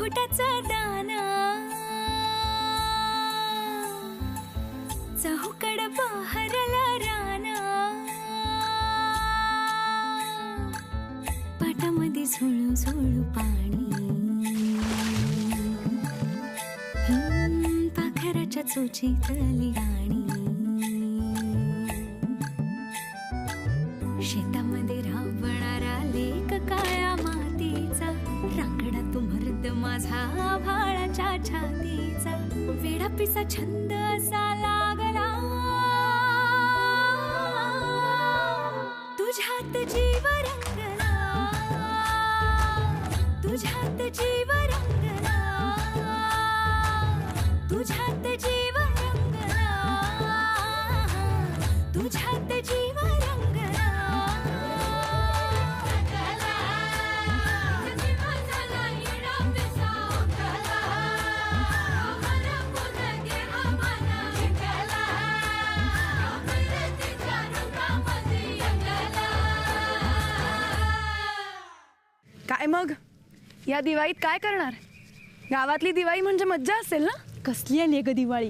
मुकुटाचा दाना चहूकड बहरला राना पाटामध्ये झुळू झुळू पाणी पाखराच्या चोचीतली गाणी शेतामध्ये राबणारा लेक काळ्या मातीचा रांगडा तू मर्द माझा भाळाच्या छातीचा वेडा पिसा छंद असा लागला तुझ्यात जीव रंगला तुझ्यात जीव रंगला तुझ्यात जीव रंगला तुझ्यात जीव रंगला काय मग या दिवाळीत काय करणार? गावातली दिवाळी म्हणजे मज्जा असेल ना? कसली आली ग दिवाळी?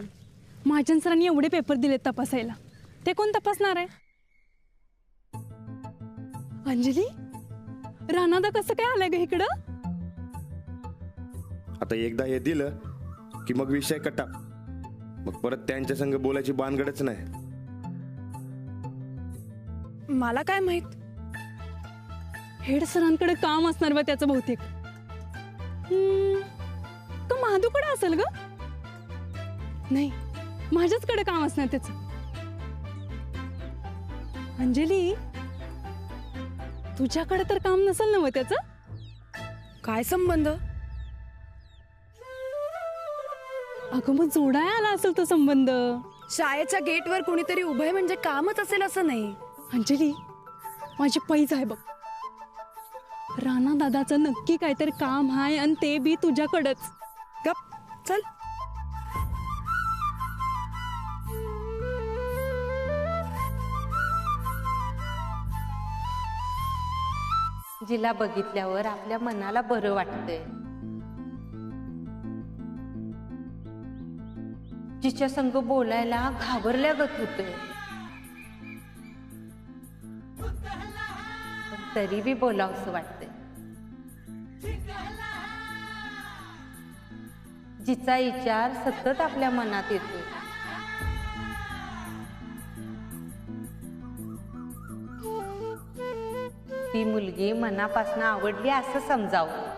महाजन सरांनी एवढे पेपर दिलेत तपासायला, ते कोण तपासणार आहे? अंजली, राणादा कसं काय आलाय ग इकडं? आता एकदा हे दिलं की मग विषय कटा, मग परत त्यांच्या संग बोलायची बानगडच नाही. मला काय माहित. हेड सरांकडे काम असणार बा त्याचं बहुतेक. तो महादूकडे असेल ग? नाही, माझ्याचकडे काम असणार त्याचं. अंजली, तुझ्याकडे तर काम नसेल ना मग त्याचं? काय संबंध? अगं मग जोडाय आला असेल तो संबंध. शाळेच्या गेटवर कोणीतरी उभे म्हणजे कामच असेल असं नाही. अंजली, माझी पैज आहे बघ. राणा दादाचं नक्की काहीतरी काम आहे आणि ते बी तुझ्याकडच. गप चल. जिला बघितल्यावर आपल्या मनाला बरं वाटतंय, जिच्या संग बोलायला घाबरल्यागत होतंय, तरी बी बोलावंसं वाटतंय. जिचा विचार सतत आपल्या मनात येतो, ती मुलगी मनापासून आवडली असं समजावं.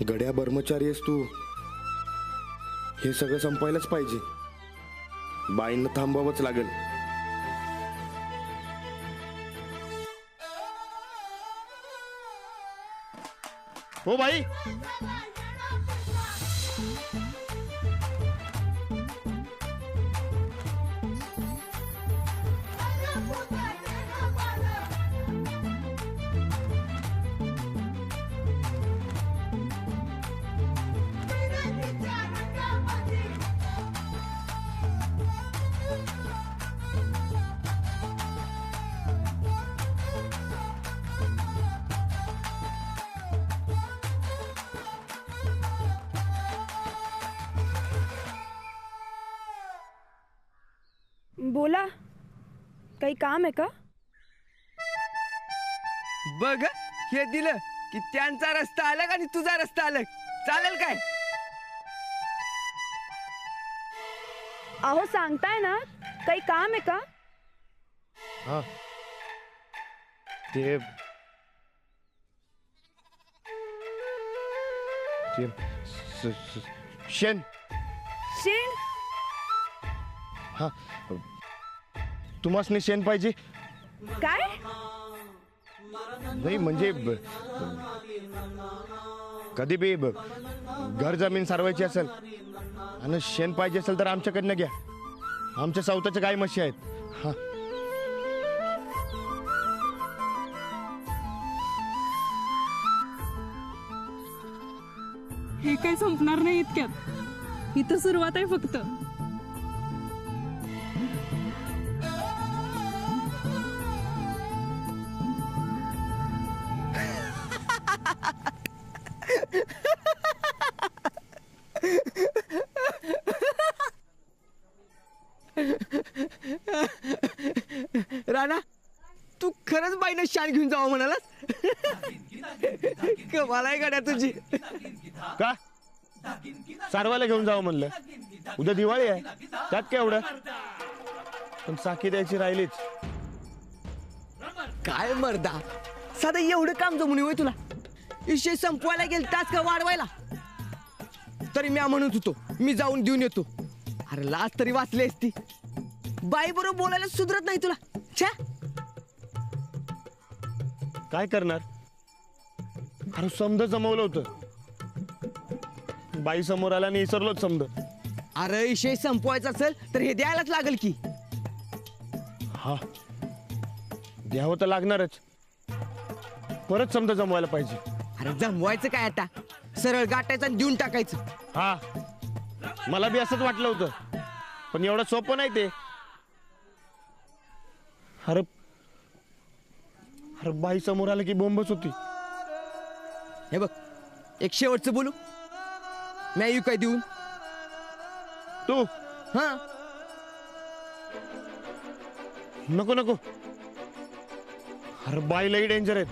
गड्या ब्रह्मचारी आहेस तू, हे सगळं संपायलाच पाहिजे. बाईंना थांबावंच लागेल. हो बाई, बोला, काही काम आहे का? बघ, हे दिलं की त्यांचा रस्ता अलग आणि तुझा रस्ता अलग. चालेल काय? अहो सांगताय ना, काही काम आहे का? हा ते शेण. शेण? हा, तुम्हासनी शेण पाहिजे? काय? नाही म्हणजे कधी बी घर जमीन सारवायची असेल आणि शेण पाहिजे असेल तर आमच्याकडनं घ्या. आमच्या स्वतःच्या गाय म्हशी आहेत. हा हे काही संपणार नाही इतक्यात. इथं सुरुवात आहे फक्त. राणा, तू खरंच बाईनं शान घेऊन जावं म्हणालास? कमाल आहे गाड्या तुझी. का सारवायला घेऊन जावं म्हणलं? उद्या दिवाळी आहे, त्यात काय एवढं? पण साखी द्यायची राहिलीच. काय मर्दा, साधं एवढं काम जमून होय तुला? विषय संपवायला गेल तास का वाढवायला? तरी मी म्हणत होतो मी जाऊन देऊन येतो. अरे लाज तरी वाचली असती. बाई बरोबर बोलायला सुधरत नाही तुला. छ्या, काय करणार? अरे समज जमवलं होतं, बाई समोर आला आणि विसरलोच समज. अरे विषय संपवायचा असेल तर हे द्यायलाच लागेल की. हा, द्यावं तर लागणारच. परत समजा जमवायला पाहिजे. अरे जमवायचं काय आता, सरळ गाठायचं आणि देऊन टाकायचं. हा, मला बी असंच वाटलं होतं, पण एवढं सोपं नाही ते. अरे अरे बाई समोर आलं की बोंबच होती. हे बघ, एक शेवटचं बोलू. मी येऊ काय देऊन? तू हा, नको नको. अरे बाई लई डेंजर आहेत.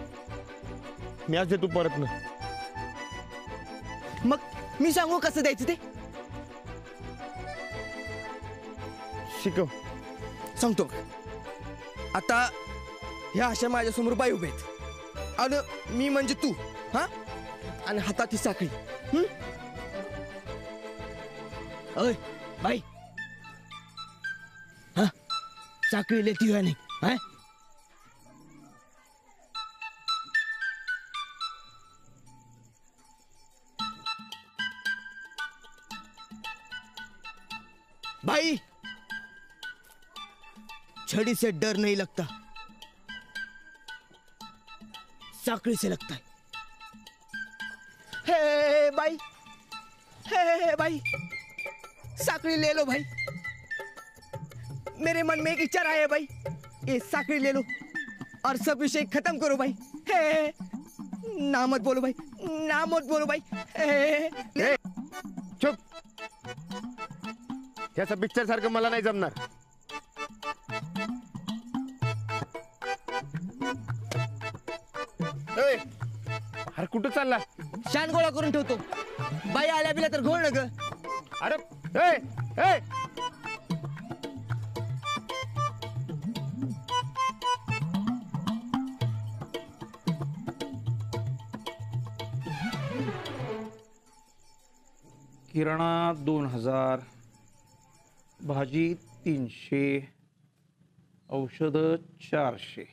मी आज देतो परत ना. मग मी सांगू कसं द्यायचं ते? शिकव. सांगतो. आता ह्या अशा माझ्यासमोर बाई उभे आहेत आणि मी म्हणजे तू. हा, आणि हातात ही साखळी. अय बाई, हा साखळी लेती हुआ नाही. हा, भाई, छड़ी से डर नहीं लगता, साकड़ी से लगता है. हे भाई, हे भाई, साकड़ी ले लो भाई. मेरे मन में एक इच्छा है भाई, ये साकड़ी ले लो और सब विषय खत्म करो भाई. हे, ना मत बोलो भाई, ना मत बोलो भाई. ए, चुप. याचं पिक्चर सारखं मला नाही जमणार. ए, अरे कुठं चालला? शान गोळा करून ठेवतो. बाई आल्या बिल्या तर घोळ न ग. अरे ए ए किराणा 2000, भाजी 300, औषधं 400.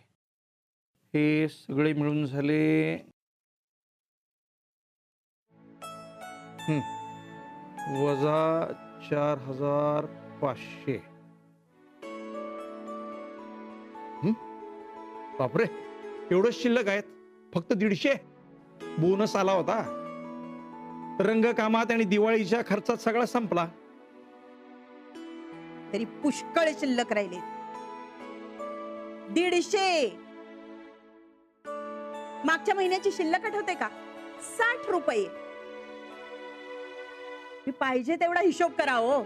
हे सगळे मिळून झाले वजा 4500. बापरे, एवढंच शिल्लक आहेत? फक्त 150? बोनस आला होता. रंगकामात आणि दिवाळीच्या खर्चात सगळा संपला. तरी पुष्कळ शिल्लक राहिले. 150. मागच्या महिन्याची शिल्लक आठवते का? 60 रुपये. मी पाहिजे तेवढा हिशोब करा हो,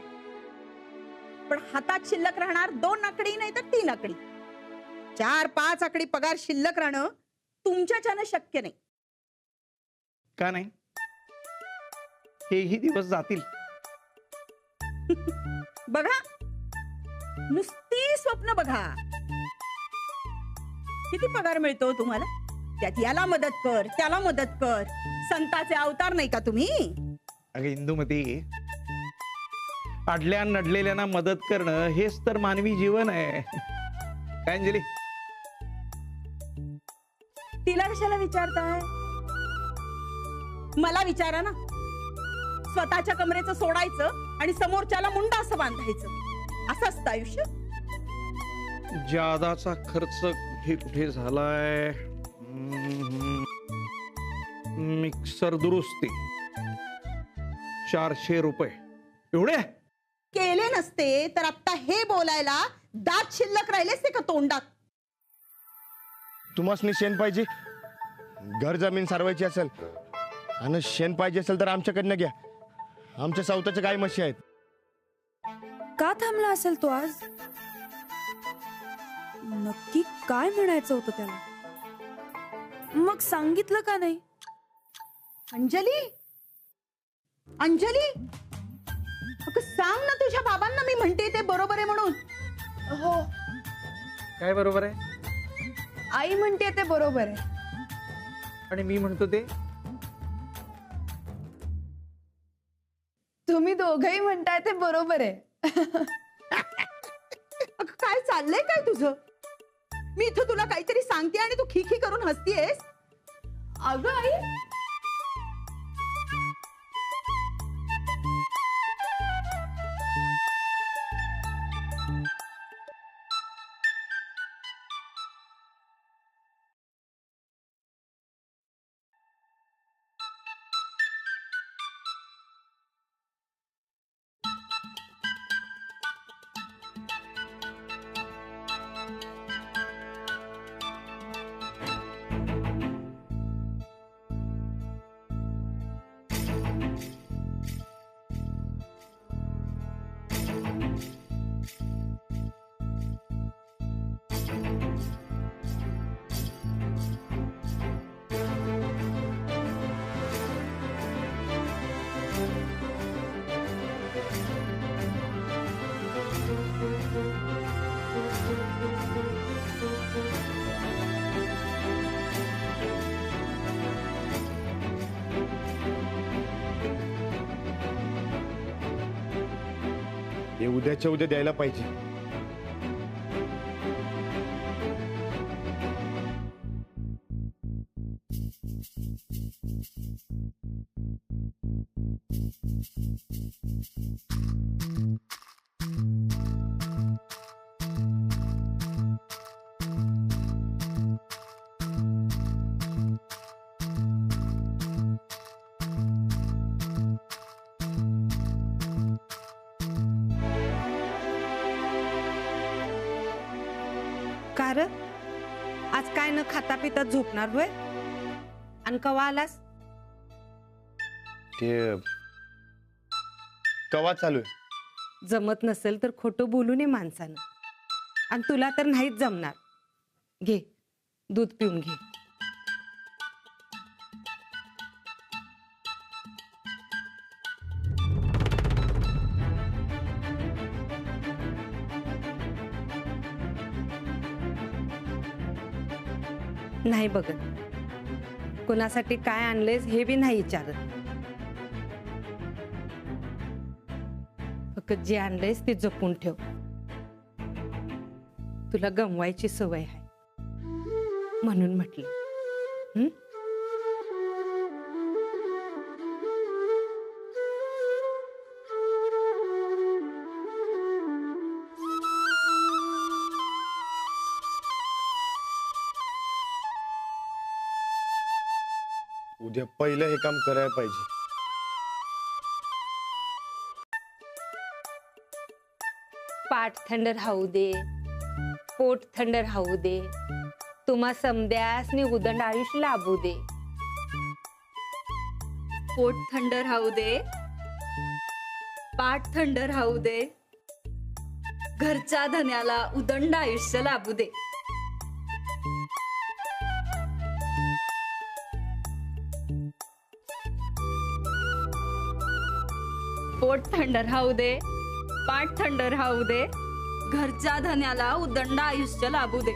पण हातात शिल्लक राहणार 2 आकडी नाही तर 3 आकडी. 4-5 आकडी पगार शिल्लक राहणं तुमच्याच्यानं शक्य नाही. का नाही? हेही दिवस जातील. बघा, नुसती स्वप्न बघा. किती पगार मिळतो तुम्हाला? त्यात याला मदत कर, त्याला मदत कर. संताचे अवतार नाही का तुम्ही? अगं इंदुमती, अडल्या नडलेल्यांना मदत करणं हेच तर मानवी जीवन आहे. काय अंजली? तिला कशाला विचारताय? मला विचारा ना. स्वतःच्या कमरेचं सोडायचं आणि समोरच्याला मुंडा असं बांधायचं, असं असतं आयुष्य. जादाचा खर्च हे कुठे झालाय? मिक्सर दुरुस्ती 400 रुपये एवढे? केले नसते तर आता हे बोलायला दात शिल्लक राहिले असते का तोंडात? तुम्हाला शेण पाहिजे, घर जमीन सारवायची असेल आणि शेण पाहिजे असेल तर आमच्याकडनं घ्या. आमच्या सावताच्या गाय म्हशी आहेत. का थांबला असेल तो आज? नक्की काय म्हणायचं होतं त्याला? मग सांगितलं का नाही? अंजली, अंजली, अगं सांग ना तुझ्या बाबांना मी म्हणते ते बरोबर आहे म्हणून. हो, काय बरोबर आहे आई म्हणते ते बरोबर आहे. आणि मी म्हणतो ते? तुम्ही दोघंही म्हणताय ते बरोबर आहे. अगं काय चाललंय काय तुझं? मी इथं तुला काहीतरी सांगते आणि तू खी करून हसतीयस. अगं आई, हे उद्याच्या उद्या द्यायला पाहिजे. कार आज काय न खाता पिता झोपणार होय? आणि कवा आलास? ते कवा चालू आहे? जमत नसेल तर खोटं बोलू नये माणसानं. आणि तुला तर नाहीच जमणार. घे दूध पिऊन घे. नाही बघत कोणासाठी काय आणलेस हे बी नाही विचारत. फक्त जे आणलेस ते जपून ठेव. तुला गमवायची सवय आहे म्हणून म्हटलं. उद्या पहिलं हे काम करायला पाहिजे. पाठ थंड राहू दे, पोट थंड राहू दे, तुम्हा समद्यासनी उदंड आयुष्य लाभू दे. पोट थंड राहू दे, पाठ थंड राहू दे, घरच्या धन्याला उदंड आयुष्य लाभू दे. पोट थंड राहू दे, पाठ थंड राहू दे, घरच्या धन्याला उदंड आयुष्य लाभू दे.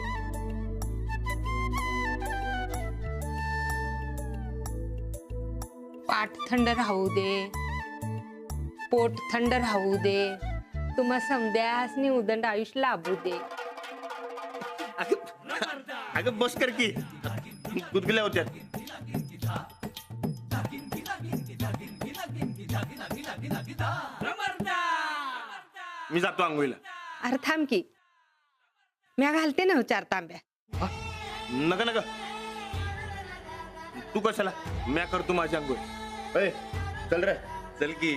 पाठ थंड राहू दे, पोट थंड राहू दे, तुम्हा समद्यासनी उदंड आयुष्य लाभू दे. अगं बस कर की, गुदगुल्या होत्या. मी जातो आंघोळीला. अरे थांब की, म्या घालते ना 4 तांब्या. नका नका, तू कशाला? म्या करतो माझी आंघोळ. चल रे, चल की.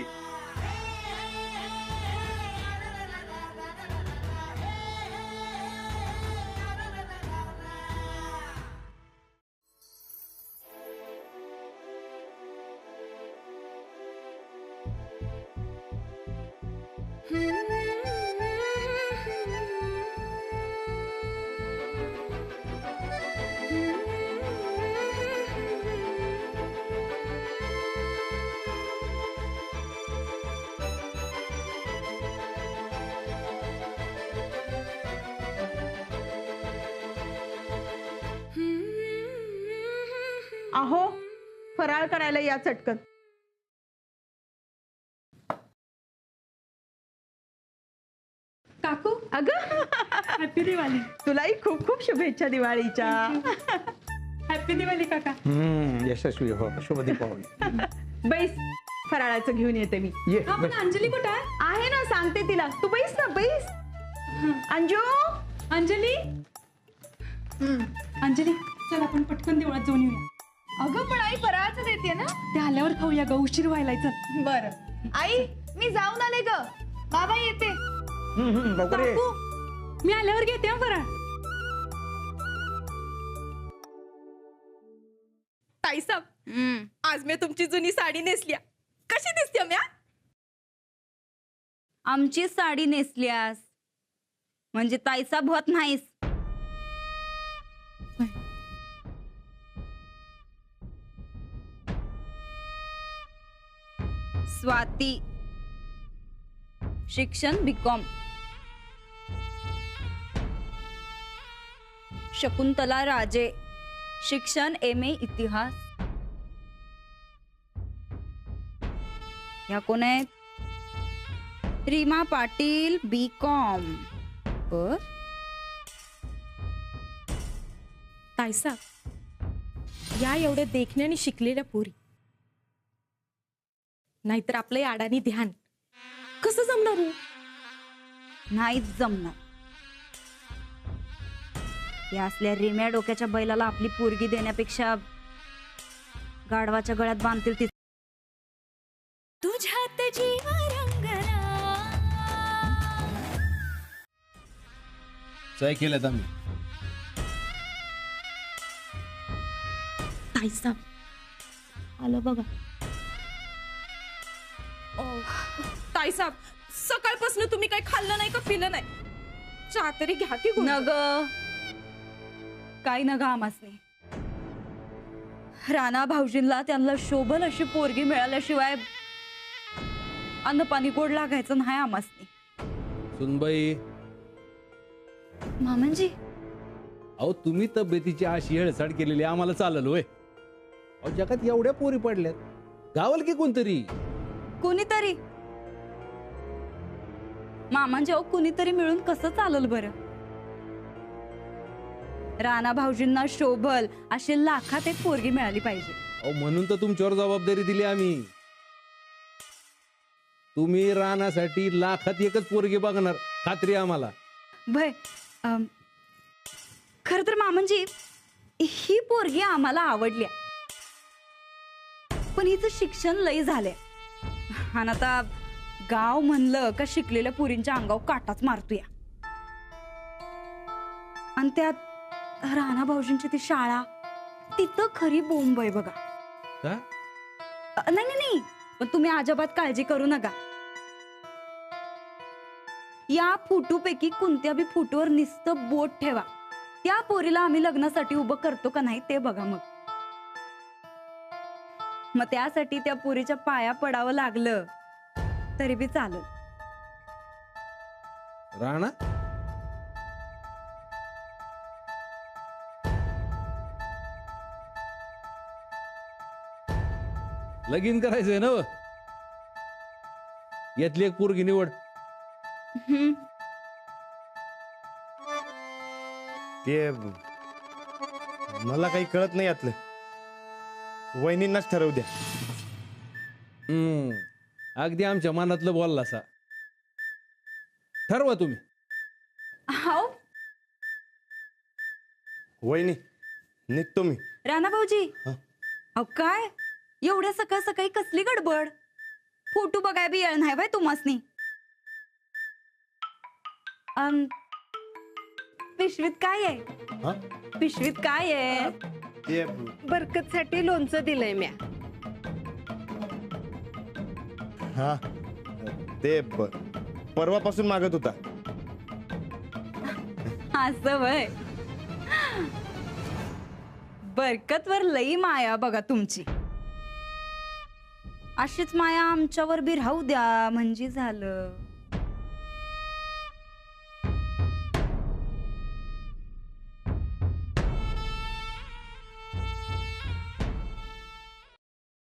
अहो फराळ करायला या चटकन. काकू अगं हॅपी दिवाळी. तुलाही खूप खूप शुभेच्छा दिवाळीच्या. हॅपी दिवाळी काका. यशस्वी हो. शुभ दीपावली. बैस फराळाचं घेऊन येते मी. ये हा, पण अंजली कुठं आहे? आहे ना सांगते तिला. तू बैस ना बैस. अंजू अंजली. अंजली चल आपण पटकन देवळात जाऊन येऊया. अगं पण आई फराळाचं देते ना. ते आल्यावर खाऊया ग, उशीर व्हायलाय. चल. बरं आई मी जाऊन आले ग. बाबा येते. काकू मी आल्यावर घेते हा फराळ. ताईसाब आज मी तुमची जुनी साडी नेसल्या. कशी दिसते म्या? आमची साडी नेसल्यास म्हणजे ताईसाब होत नाहीस. स्वाती शिक्षण बीकॉम. शकुंतला राजे शिक्षण MA इतिहास. या कोण आहेत? रीमा पाटील BCom. ताईसाब या एवढ्या देखण्याने शिकलेल्या पोरी, नाहीतर आपलं या अडाणी ध्यान कसं जमणार हो? नाहीच जमणार. या असल्या रेम्या डोक्याच्या बैलाला आपली पोरगी देण्यापेक्षा गाढवाच्या गळ्यात बांधतील ती. तुझ्यात जीव रंगला. काय केलं आम्ही? ताईसाब आलं बघा. ताईसाब सकाळपासून तुम्ही काही खाल्लं नाही का पिलं नाही? चहा तरी घ्या की. नग काय नग आमासने. राणा भाऊजींना त्यांना शोभल अशी पोरगी मिळाल्याशिवाय अन्न पाणी गोड लागायचं नाही आमासने. सुनबाई, मामांजी अहो तुम्ही तब्येतीची अशी हेळसाड केलेली आम्हाला चालल होय? अहो जगात एवढ्या पोरी पडल्यात, गावल की कोणतरी. कुणीतरी मामांजी अहो कुणीतरी मिळून कसं चालल बरं? राणा भाऊजींना शोभल अशी लाखात एक पोरगी मिळाली पाहिजे. अहो म्हणून तर तुमच्यावर जबाबदारी दिली आम्ही. तुम्ही रानासाठी लाखात एकच पोरगी बघणार, खात्री आम्हाला. भय खर तर मामांजी ही पोरगी आम्हाला आवडल्या, पण हिचं शिक्षण लय झालंय. आणि आता गाव म्हणलं का शिकलेल्या पोरींच्या अंगावर काटाच मारतोय. आणि त्यात राणा भाऊजींची ती शाळा, तिथं खरी बोंब आहे बघा. का? नाही नाही नाही, पण तुम्ही अजिबात काळजी करू नका. या फोटोपैकी कोणत्या बी फोटोवर नुसतं बोट ठेवा. त्या पोरीला आम्ही लग्नासाठी उभं करतो का नाही ते बघा. मग त्यासाठी त्या पोरीच्या पाया पडावं लागलं तरी बी चालेल. राणा लगीन करायचंय ना? यातली एक पोरगी निवड. ते मला काही कळत नाही यातलं. वहिनींनाच ठरवू द्या. अगदी आमच्या मनातलं बोलला सा. ठरवा तुम्ही. हाव वहिनी निघतो मी. राणा भाऊजी, अहो काय एवढ्या सकाळ सकाळी कसली गडबड? फोटो बघाय बी येळ नाही बाय तुम्हासनी. पिशवीत काय आहे? पिशवीत काय आहे? बरकतसाठी लोणचं दिलंय म्या. हा ते परवापासून मागत होता. असं वय. बरकतवर लई माया बघा तुमची. अशीच माया आमच्यावर बी राहू द्या म्हणजे झालं.